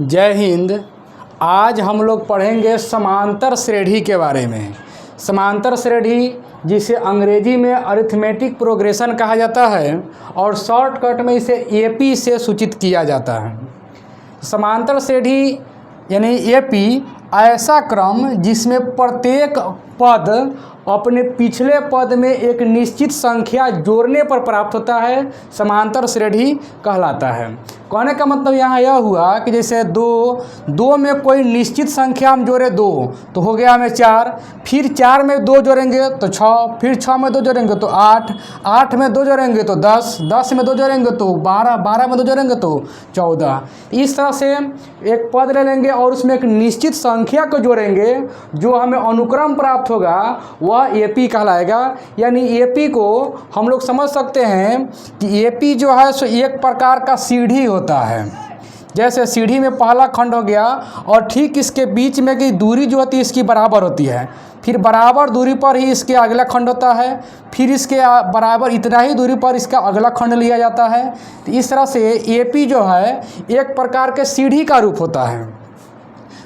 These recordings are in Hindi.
जय हिंद। आज हम लोग पढ़ेंगे समांतर श्रेणी के बारे में। समांतर श्रेणी जिसे अंग्रेजी में अरिथमेटिक प्रोग्रेशन कहा जाता है और शॉर्टकट में इसे एपी से सूचित किया जाता है। समांतर श्रेणी यानी एपी ऐसा क्रम जिसमें प्रत्येक पद अपने पिछले पद में एक निश्चित संख्या जोड़ने पर प्राप्त होता है, समांतर श्रेणी कहलाता है। कहने का मतलब यहाँ यह हुआ कि जैसे दो में कोई निश्चित संख्या हम जोड़े दो तो हो गया हमें 4, फिर 4 में 2 जोड़ेंगे तो 6, फिर 6 में 2 जोड़ेंगे तो 8, 8 में 2 जोड़ेंगे तो 10, 10 में 2 जोड़ेंगे तो 12, 12 में 2 जोड़ेंगे तो 14। इस तरह से एक पद ले लेंगे और उसमें एक निश्चित संख्या को जोड़ेंगे, जो हमें अनुक्रम प्राप्त होगा वह एपी कहलाएगा। यानी एपी को हम लोग समझ सकते हैं कि एपी जो है सो एक प्रकार का सीढ़ी होता है। जैसे सीढ़ी में पहला खंड हो गया और ठीक इसके बीच में की दूरी जो होती है इसकी बराबर होती है, फिर बराबर दूरी पर ही इसके अगला खंड होता है, फिर इसके बराबर इतना ही दूरी पर इसका अगला खंड लिया जाता है। तो इस तरह से एपी जो है एक प्रकार के सीढ़ी का रूप होता है।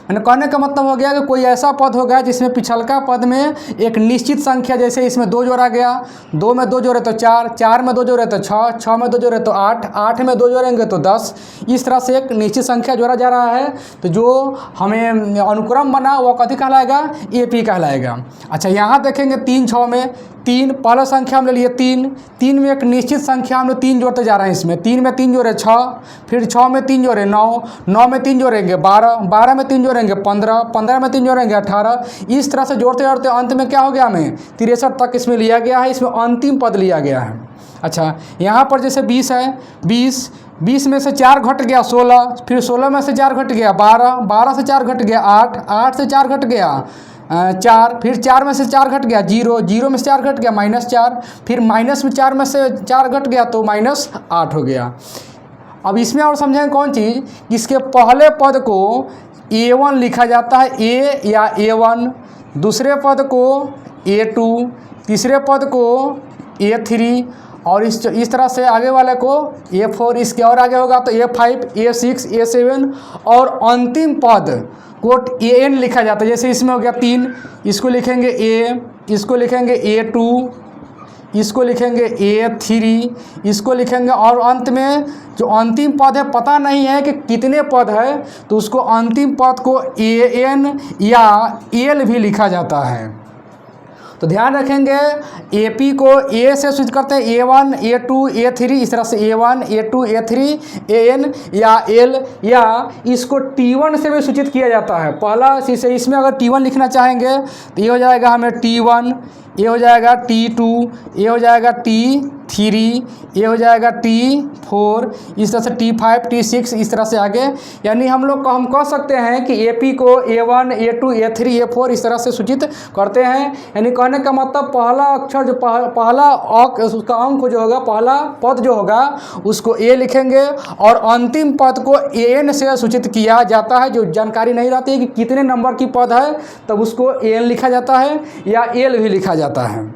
मैंने कहने का मतलब हो गया कि कोई ऐसा पद हो गया जिसमें पिछलका पद में एक निश्चित संख्या, जैसे इसमें 2 जोड़ा गया, 2 में 2 जोड़े तो 4, 4 में 2 जोड़े तो 6, 6 में 2 जोड़े तो 8, 8 में 2 जोड़ेंगे तो 10। इस तरह से एक निश्चित संख्या जोड़ा जा रहा है, तो जो हमें अनुक्रम बना वह कथी कहलाएगा? एपी कहलाएगा। अच्छा, यहाँ देखेंगे 3 6 में 3 पहला संख्या हम ले लिए 3, 3 में एक निश्चित संख्या हम लोग 3 जोड़ते जा रहे हैं। इसमें 3 में 3 जोड़े 6, फिर 6 में 3 जोड़े 9, 9 में 3 जोड़ेंगे 12, 12 में 3 जोड़ेंगे 15, 15 में 3 जोड़ेंगे 18। इस तरह से जोड़ते जोड़ते अंत में क्या हो गया? हमें 63 तक इसमें लिया गया है, इसमें अंतिम पद लिया गया है। अच्छा, यहाँ पर जैसे 20 है, 20 में से 4 घट गया 16, फिर 16 में से 4 घट गया 12, 12 से 4 घट गया 8, 8 से 4 घट गया 4, फिर 4 में से 4 घट गया 0, 0 में से 4 घट गया -4, फिर माइनस में 4 में से 4 घट गया तो -8 हो गया। अब इसमें और समझेंगे कौन चीज़, इसके पहले पद को A1 लिखा जाता है, A या A1, दूसरे पद को A2, तीसरे पद को A3 और इस तरह से आगे वाले को A4, इसके और आगे होगा तो A5, A6, A7 और अंतिम पद को AN लिखा जाता है। जैसे इसमें हो गया 3, इसको लिखेंगे A, इसको लिखेंगे A2, इसको लिखेंगे A3, इसको लिखेंगे और अंत में जो अंतिम पद है पता नहीं है कि कितने पद है, तो उसको अंतिम पद को AN या AL भी लिखा जाता है। तो ध्यान रखेंगे एपी को ए से सूचित करते हैं, A1, A2, A3, इस तरह से A1, A2, A3, AN या L, या इसको T1 से भी सूचित किया जाता है। पहला इसमें अगर T1 लिखना चाहेंगे तो ये हो जाएगा हमें T1, ये हो जाएगा T2, ये हो जाएगा T3, ये हो जाएगा T4, इस तरह से T5, T6, इस तरह से आगे। यानी हम कह सकते हैं कि एपी को A1, A2, A3, A4 इस तरह से सूचित करते हैं। यानी कहने का मतलब पहला अक्षर जो पहला उसका अंक जो होगा, पहला पद जो होगा उसको A लिखेंगे और अंतिम पद को AN से सूचित किया जाता है। जो जानकारी नहीं रहती है कि कितने नंबर की पद है तब उसको AN लिखा जाता है या L भी लिखा जाता है।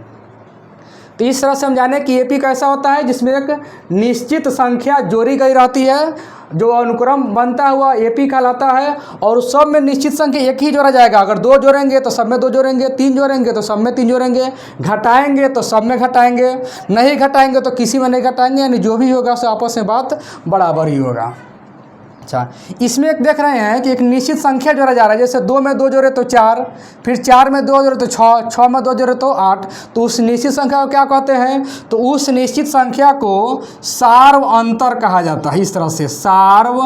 तो इस तरह से हम जाने कि एपी कैसा होता है, जिसमें एक निश्चित संख्या जोड़ी गई रहती है, जो अनुक्रम बनता हुआ एपी कहलाता है। और सब में निश्चित संख्या एक ही जोड़ा जाएगा। अगर 2 जोड़ेंगे तो सब में 2 जोड़ेंगे, 3 जोड़ेंगे तो सब में 3 जोड़ेंगे, घटाएंगे तो सब में घटाएंगे, नहीं घटाएंगे तो किसी में नहीं घटाएंगे। यानी जो भी होगा उससे आपस में बात बराबर ही होगा। अच्छा, इसमें एक देख रहे हैं कि एक निश्चित संख्या जोड़ा जा रहा है। जैसे 2 में 2 जोड़े तो 4, फिर 4 में 2 जोड़े तो 6, 6 में 2 जोड़े तो 8। तो उस निश्चित संख्या को क्या कहते हैं? तो उस निश्चित संख्या को सार्व अंतर कहा जाता है। इस तरह से सार्व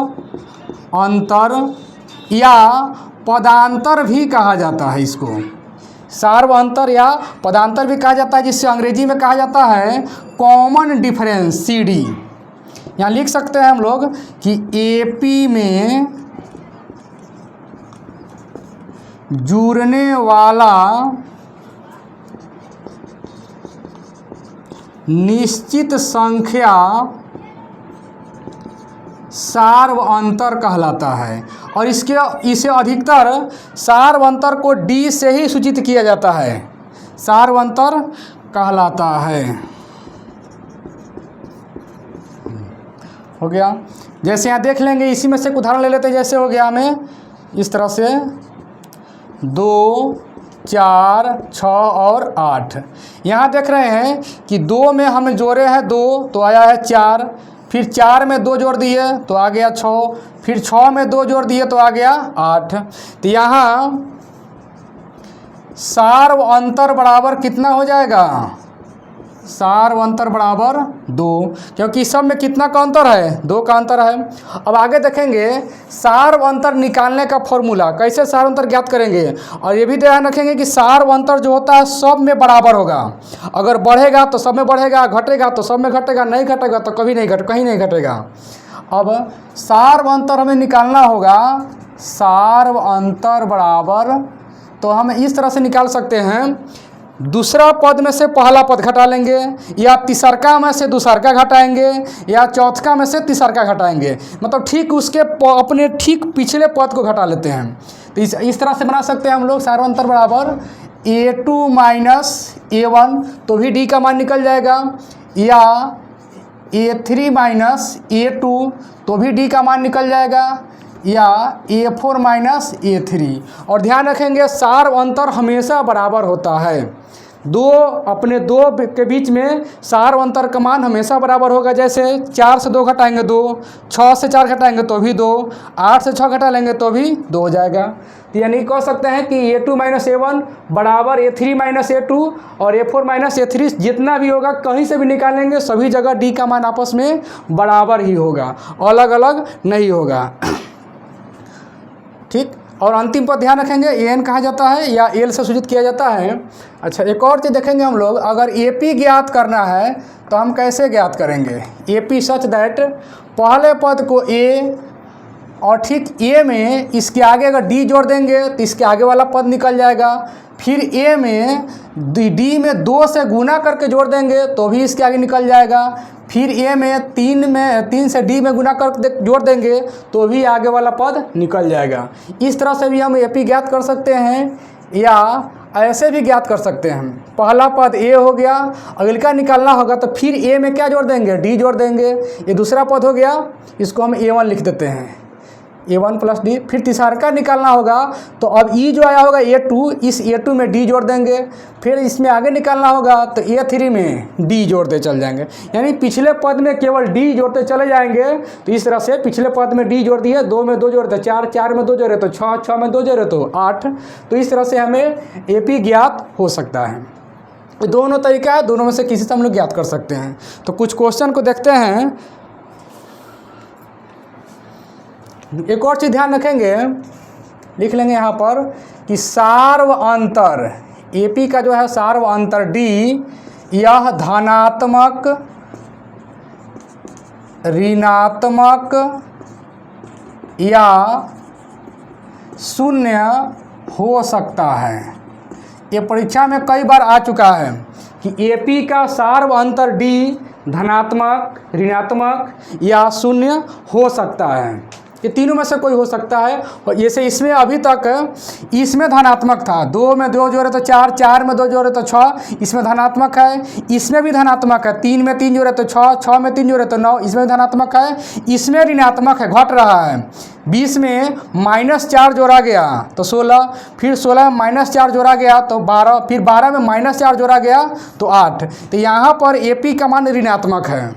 अंतर या पदांतर भी कहा जाता है। इसको सार्व अंतर या पदांतर भी कहा जाता है, जिससे अंग्रेजी में कहा जाता है कॉमन डिफरेंस, CD। यहाँ लिख सकते हैं हम लोग कि एपी में जुड़ने वाला निश्चित संख्या सार्व अंतर कहलाता है। और इसे अधिकतर सार्व अंतर को D से ही सूचित किया जाता है, सार्व अंतर कहलाता है। हो गया। जैसे यहाँ देख लेंगे, इसी में से एक उदाहरण ले लेते हैं। जैसे हो गया हमें इस तरह से 2, 4, 6 और 8। यहाँ देख रहे हैं कि 2 में हमें जोड़े हैं 2 तो आया है 4, फिर 4 में 2 जोड़ दिए तो आ गया 6, फिर 6 में 2 जोड़ दिए तो आ गया 8। तो यहाँ सार व अंतर बराबर कितना हो जाएगा? सार व अंतर बराबर 2, क्योंकि सब में कितना का अंतर है? 2 का अंतर है। अब आगे देखेंगे सार व अंतर निकालने का फॉर्मूला, कैसे सार अंतर ज्ञात करेंगे। और ये भी ध्यान रखेंगे कि सार व अंतर जो होता है सब में बराबर होगा। अगर बढ़ेगा तो सब में बढ़ेगा, घटेगा तो सब में घटेगा, नहीं घटेगा तो कहीं नहीं घटेगा। अब सार व अंतर हमें निकालना होगा। सार व अंतर बराबर, तो हम इस तरह से निकाल सकते हैं, दूसरा पद में से पहला पद घटा लेंगे, या तीसरका में से दूसरका घटाएंगे, या चौथका में से तीसरका घटाएंगे। मतलब ठीक उसके अपने ठीक पिछले पद को घटा लेते हैं। तो इस तरह से बना सकते हैं हम लोग सार व अंतर बराबर A2 माइनस A1, तो भी D का मान निकल जाएगा, या A3 माइनस A2, तो भी D का मान निकल जाएगा, या A4 माइनस A3। और ध्यान रखेंगे सार व अंतर हमेशा बराबर होता है। अपने दो के बीच में सार व अंतर का मान हमेशा बराबर होगा। जैसे 4 से 2 घटाएंगे 2, 6 से 4 घटाएंगे तो भी 2, 8 से 6 घटा लेंगे तो भी 2 हो जाएगा। तो यानी कह सकते हैं कि A2 माइनस A1 बराबर A3 माइनस A2 और A4 माइनस A3, जितना भी होगा कहीं से भी निकालेंगे सभी जगह D का मान आपस में बराबर ही होगा, अलग अलग नहीं होगा। ठीक। और अंतिम पर ध्यान रखेंगे AN कहा जाता है या L से सूचित किया जाता है। अच्छा, एक और चीज़ देखेंगे हम लोग, अगर AP ज्ञात करना है तो हम कैसे ज्ञात करेंगे। AP सच दैट पहले पद को A और ठीक A में इसके आगे अगर D जोड़ देंगे तो इसके आगे वाला पद निकल जाएगा। फिर A में D में 2 से गुना करके जोड़ देंगे तो भी इसके आगे निकल जाएगा। फिर A में 3 से D में गुना कर जोड़ देंगे तो भी आगे वाला पद निकल जाएगा। इस तरह से भी हम AP ज्ञात कर सकते हैं, या ऐसे भी ज्ञात कर सकते हैं। पहला पद A हो गया, अगले का निकालना होगा तो फिर A में क्या जोड़ देंगे? D जोड़ देंगे। ये दूसरा पद हो गया, इसको हम A1 लिख देते हैं, A1 प्लस D। फिर तीसरा का निकालना होगा तो अब E जो आया होगा A2, इस A2 में D जोड़ देंगे। फिर इसमें आगे निकालना होगा तो A3 में D जोड़ते चल जाएंगे। यानी पिछले पद में केवल D जोड़ते चले जाएंगे। तो इस तरह से पिछले पद में D जोड़ दिए, 2 में 2 जोड़े तो 4, 4 में 2 जोड़े तो 6, 6 में 2 जोड़े तो 8। तो इस तरह से हमें AP ज्ञात हो सकता है। दोनों तरीका है, दोनों में से किसी से हम लोग ज्ञात कर सकते हैं। तो कुछ क्वेश्चन को देखते हैं। एक और चीज़ ध्यान रखेंगे, लिख लेंगे यहाँ पर कि सार व अंतर AP का जो है सार व अंतर D, यह धनात्मक, ऋणात्मक या शून्य हो सकता है। ये परीक्षा में कई बार आ चुका है कि AP का सार व अंतर D धनात्मक, ऋणात्मक या शून्य हो सकता है। ये तीनों में से कोई हो सकता है। और जैसे इसमें अभी तक इसमें धनात्मक था, 2 में 2 जोड़े तो 4, 4 में 2 जोड़े तो 6, इसमें धनात्मक है। इसमें भी धनात्मक है, 3 में 3 जोड़े तो 6, 6 में 3 जोड़े तो 9, इसमें धनात्मक है। इसमें ऋणात्मक है, घट रहा है। 20 में -4 जोड़ा गया तो 16, फिर 16 में -4 जोड़ा गया तो 12, फिर 12 में -4 जोड़ा गया तो 8। तो यहाँ पर AP का मान ऋणात्मक है।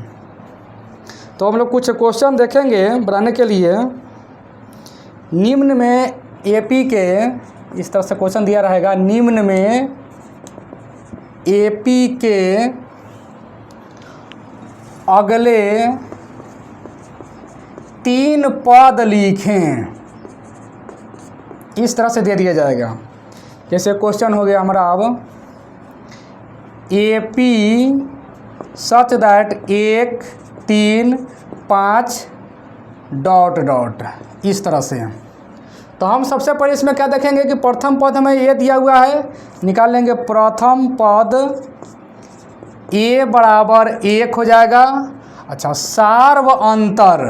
तो हम लोग कुछ क्वेश्चन देखेंगे बनाने के लिए। निम्न में AP के इस तरह से क्वेश्चन दिया रहेगा, निम्न में AP के अगले 3 पद लिखें। इस तरह से दे दिया जाएगा। जैसे क्वेश्चन हो गया हमारा अब, AP such that 1, 3, 5 dot dot, इस तरह से। तो हम सबसे पहले इसमें क्या देखेंगे कि प्रथम पद हमें ये दिया हुआ है, निकाल लेंगे। प्रथम पद A बराबर 1 हो जाएगा। अच्छा, सार व अंतर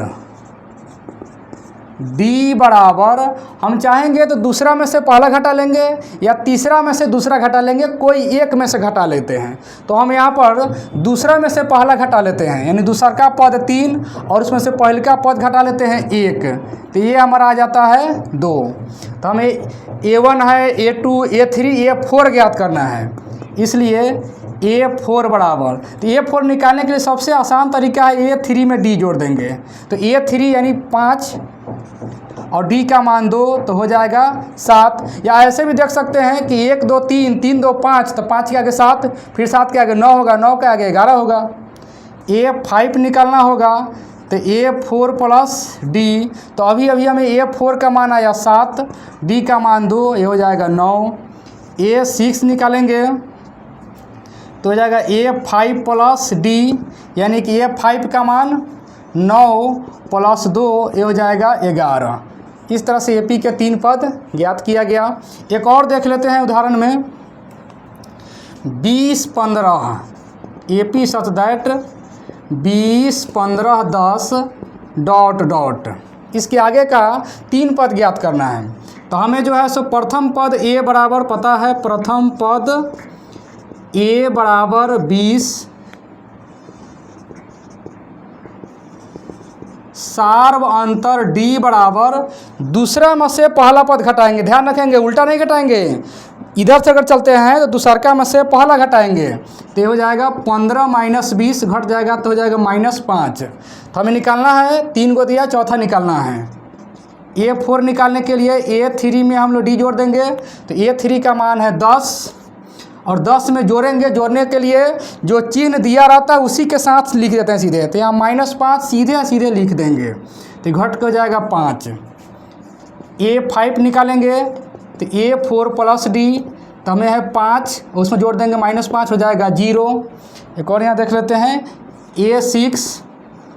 डी बराबर, हम चाहेंगे तो दूसरा में से पहला घटा लेंगे या तीसरा में से दूसरा घटा लेंगे, कोई एक में से घटा लेते हैं। तो हम यहाँ पर दूसरा में से पहला घटा लेते हैं, यानी दूसरा का पद 3 और उसमें से पहले का पद घटा लेते हैं 1, तो ये हमारा आ जाता है 2। तो हमें A1 है, A2, A3, A4 ज्ञात करना है, इसलिए A4 बराबर, तो A4 निकालने के लिए सबसे आसान तरीका है A3 में D जोड़ देंगे। तो A3 यानी 5 और D का मान 2, तो हो जाएगा 7। या ऐसे भी देख सकते हैं कि 1 2 3, 3 2 5, तो 5 के आगे 7, फिर 7 के आगे 9 होगा, 9 के आगे 11 होगा। A5 निकालना होगा, तो A4 प्लस D, तो अभी हमें A4 का मान आया 7, D का मान 2, ये हो जाएगा 9। A6 निकालेंगे तो हो जाएगा A5 प्लस D, यानी कि A5 का मान 9 प्लस 2, ये हो जाएगा 11। इस तरह से AP के 3 पद ज्ञात किया गया। एक और देख लेते हैं उदाहरण में 20 15, AP such that 20 15 10 dot dot, इसके आगे का 3 पद ज्ञात करना है। तो हमें जो है सो प्रथम पद A बराबर पता है, प्रथम पद A बराबर 20, सार्व अंतर D बराबर, दूसरा में से पहला पद घटाएंगे, ध्यान रखेंगे उल्टा नहीं घटाएंगे, इधर से अगर चलते हैं तो दूसरा में से पहला घटाएंगे, तो हो जाएगा 15 माइनस 20 घट जाएगा तो हो जाएगा -5। तो हमें निकालना है, 3 को दिया, चौथा निकालना है। A4 निकालने के लिए A3 में हम लोग D जोड़ देंगे, तो A3 का मान है 10 और 10 में जोड़ेंगे, जोड़ने के लिए जो चिन्ह दिया रहता है उसी के साथ लिख देते हैं सीधे, तो यहाँ -5 सीधे लिख देंगे, तो घट हो जाएगा 5। A5 निकालेंगे तो A4 प्लस D, तो हमें है 5, उसमें जोड़ देंगे -5 हो जाएगा 0। एक और यहाँ देख लेते हैं A6,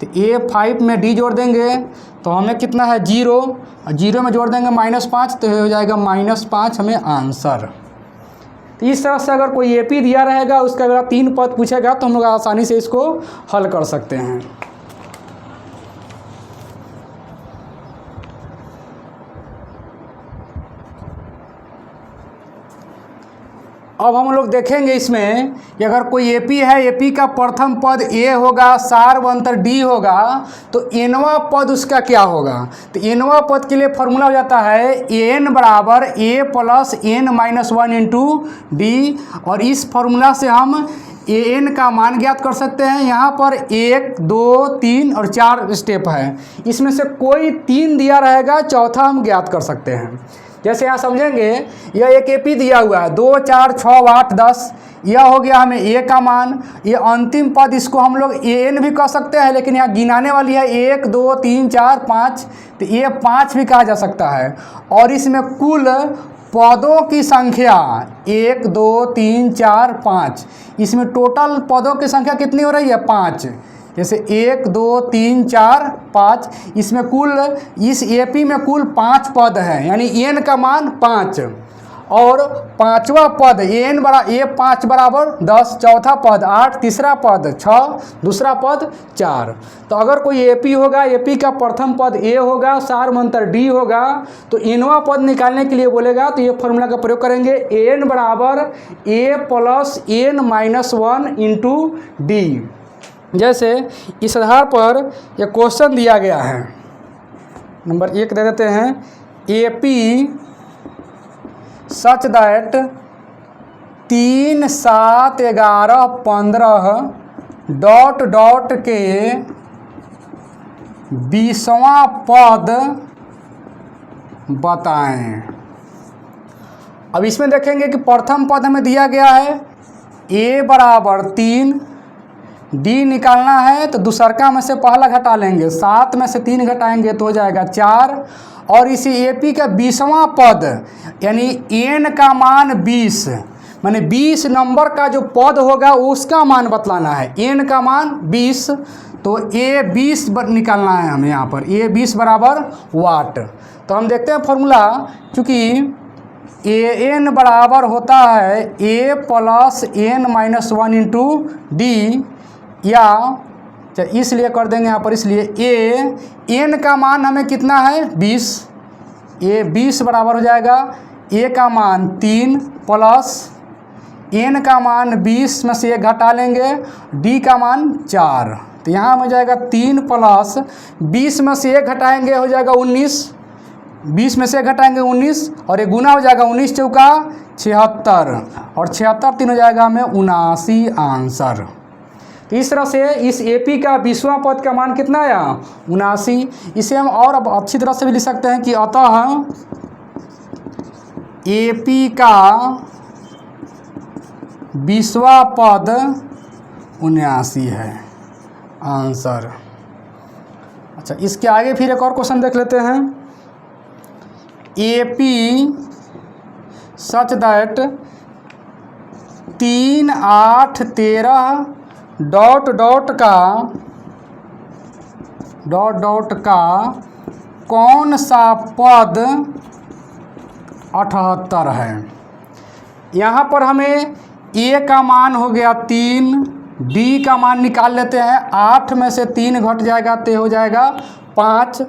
तो A5 में D जोड़ देंगे तो हमें कितना है 0, और 0 में जोड़ देंगे -5, तो हो जाएगा -5 हमें आंसर। तो इस तरह से अगर कोई AP दिया रहेगा, उसका अगर 3 पद पूछेगा तो हम लोग आसानी से इसको हल कर सकते हैं। अब हम लोग देखेंगे इसमें कि अगर कोई AP है, AP का प्रथम पद A होगा, सार्व अंतर D होगा, तो nवां पद उसका क्या होगा। तो nवां पद के लिए फॉर्मूला हो जाता है n बराबर A plus n-1 into D, और इस फॉर्मूला से हम an का मान ज्ञात कर सकते हैं। यहाँ पर 1 2 3 और 4 स्टेप है, इसमें से कोई 3 दिया रहेगा, चौथा हम ज्ञात कर सकते हैं। जैसे यहाँ समझेंगे, यह एक AP दिया हुआ है 2 4 6 8 10, यह हो गया हमें A का मान। ये अंतिम पद, इसको हम लोग AN भी कह सकते हैं, लेकिन यहाँ गिनाने वाली है 1 2 3 4 5, तो ये 5 भी कहा जा सकता है। और इसमें कुल पदों की संख्या 1 2 3 4 5, इसमें टोटल पदों की संख्या कितनी हो रही है 5। जैसे 1 2 3 4 5, इसमें कुल, इस AP में कुल 5 पद हैं, यानी n का मान 5, और पांचवा पद A5 बराबर 10, चौथा पद 8, तीसरा पद 6, दूसरा पद 4। तो अगर कोई AP होगा, AP का प्रथम पद A होगा, सार्व अंतर D होगा, तो nवां पद निकालने के लिए बोलेगा तो ये फॉर्मूला का प्रयोग करेंगे, n बराबर A plus n-1 into D। जैसे इस आधार पर एक क्वेश्चन दिया गया है, नंबर 1 दे देते हैं, AP such that 3 7 11 15 dot dot के 20वां पद बताएं। अब इसमें देखेंगे कि प्रथम पद हमें दिया गया है A बराबर 3, D निकालना है तो दूसरका में से पहला घटा लेंगे, 7 में से 3 घटाएंगे तो हो जाएगा 4, और इसी AP का 20वां पद यानी n का मान 20, माने 20 नंबर का जो पद होगा उसका मान बतलाना है, n का मान 20, तो A20 निकालना है हमें यहाँ पर, A20 बराबर वाट। तो हम देखते हैं फॉर्मूला, चूँकि AN बराबर होता है A plus n-1 into D, या चलिए इसलिए कर देंगे यहाँ पर, इसलिए ए एन का मान हमें कितना है 20, ए 20 बराबर हो जाएगा ए का मान 3 प्लस एन का मान 20 में से 1 घटा लेंगे, डी का मान 4। तो यहाँ हो जाएगा 3 प्लस 20 में से 1 घटाएंगे हो जाएगा 19, 20 में से 1 घटाएंगे 19 और ये गुना हो जाएगा 19 चौका 76 और 76 3 हो जाएगा हमें 79 आंसर। तो इस तरह से इस एपी का 20वां पद का मान कितना आया 79। इसे हम और अब अच्छी तरह से भी लिख सकते हैं कि अतः एपी का 20वां पद 79 है आंसर। अच्छा, इसके आगे फिर एक और क्वेश्चन देख लेते हैं। एपी सच दैट 3 8 13 डॉट का कौन सा पद 78 है। यहाँ पर हमें ए का मान हो गया 3, डी का मान निकाल लेते हैं, 8 में से 3 घट जाएगा तो हो जाएगा 5।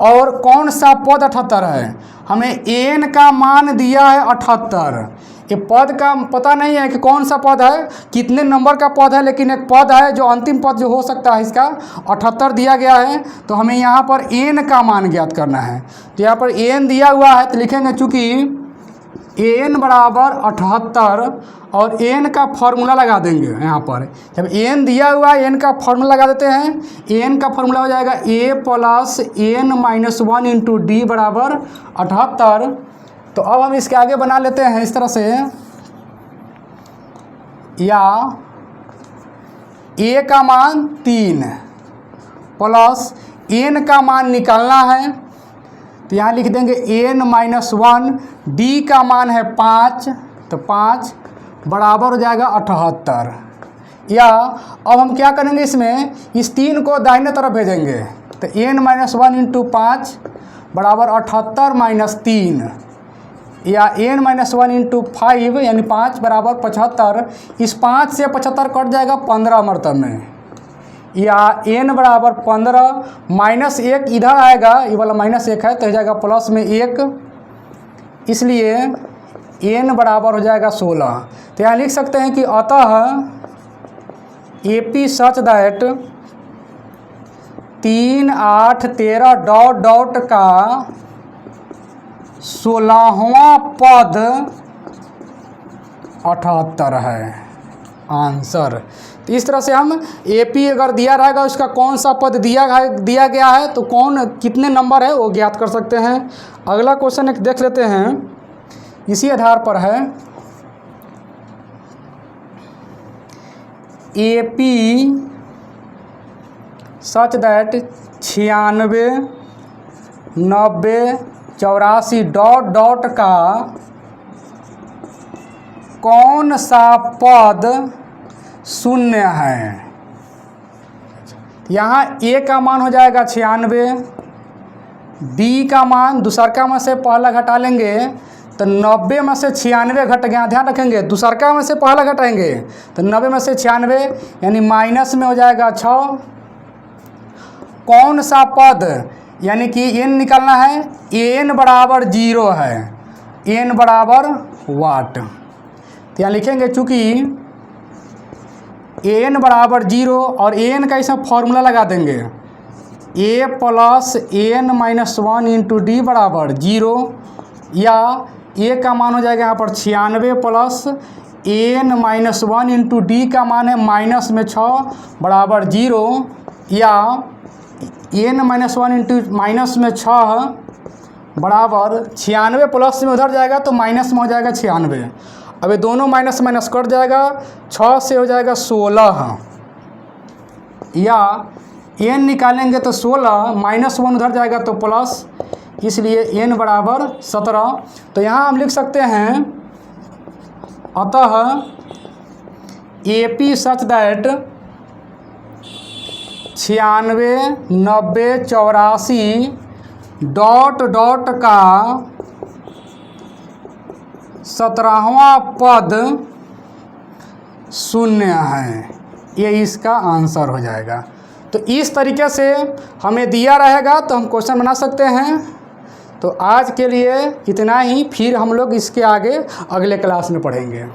और कौन सा पद 78 है, हमें एन का मान दिया है 78। ये पद का पता नहीं है कि कौन सा पद है, कितने नंबर का पद है, लेकिन एक पद है जो अंतिम पद जो हो सकता है इसका 78 दिया गया है। तो हमें यहाँ पर एन का मान ज्ञात करना है। तो यहाँ पर एन दिया हुआ है तो लिखेंगे चूँकि एन बराबर 78 और एन का फॉर्मूला लगा देंगे। यहाँ पर जब एन दिया हुआ है एन का फॉर्मूला लगा देते हैं। एन का फॉर्मूला हो जाएगा a plus n minus 1 into d बराबर 78। तो अब हम इसके आगे बना लेते हैं इस तरह से, या ए का मान 3 प्लस एन का मान निकालना है तो यहाँ लिख देंगे एन माइनस 1, डी का मान है 5 तो 5 बराबर हो जाएगा 78। या अब हम क्या करेंगे, इसमें इस 3 को दाहिने तरफ भेजेंगे तो एन माइनस 1 इंटू 5 बराबर 78 माइनस 3, या एन माइनस 1 इंटू 5 यानी 5 बराबर 75। इस 5 से 75 कट जाएगा 15 मरतब में, या एन बराबर 15 माइनस 1 इधर आएगा, ये वाला माइनस 1 है तो हो जाएगा प्लस में 1, इसलिए एन बराबर हो जाएगा 16। तो यहाँ लिख सकते हैं कि अतः एपी सच दैट 3 8 13 डॉट का 16वां पद 78 है आंसर। तो इस तरह से हम एपी अगर दिया रहेगा उसका कौन सा पद दिया गया है तो कौन कितने नंबर है वो ज्ञात कर सकते हैं। अगला क्वेश्चन एक देख लेते हैं, इसी आधार पर है। एपी सच दैट 96 90 84 डॉट का कौन सा पद 0 है। यहाँ ए का मान हो जाएगा 96, डी का मान दूसरका में से पहला घटा लेंगे तो 90 में से 96 घट गया, ध्यान रखेंगे दूसरका में से पहला घटाएंगे तो 90 में से 96 यानी माइनस में हो जाएगा 6। कौन सा पद यानी कि एन निकालना है, एन बराबर 0 है, एन बराबर वाट। तो यहाँ लिखेंगे चूँकि एन बराबर 0 और एन का इसमें फॉर्मूला लगा देंगे, a plus n minus 1 into d बराबर 0, या ए का मान हो जाएगा यहाँ पर 96 plus n minus 1 into d का मान है माइनस में 6 बराबर 0, या एन माइनस 1 इंटू माइनस में 6 बराबर 96 प्लस में उधर जाएगा तो माइनस में हो जाएगा 96। अब ये दोनों माइनस माइनस कट जाएगा, 6 से हो जाएगा 16, या एन निकालेंगे तो 16 माइनस 1 उधर जाएगा तो प्लस, इसलिए एन बराबर 17। तो यहाँ हम लिख सकते हैं अतः एपी सच दैट 96 90 84 डॉट का 17वां पद 0 है, ये इसका आंसर हो जाएगा। तो इस तरीके से हमें दिया रहेगा तो हम क्वेश्चन बना सकते हैं। तो आज के लिए इतना ही, फिर हम लोग इसके आगे अगले क्लास में पढ़ेंगे।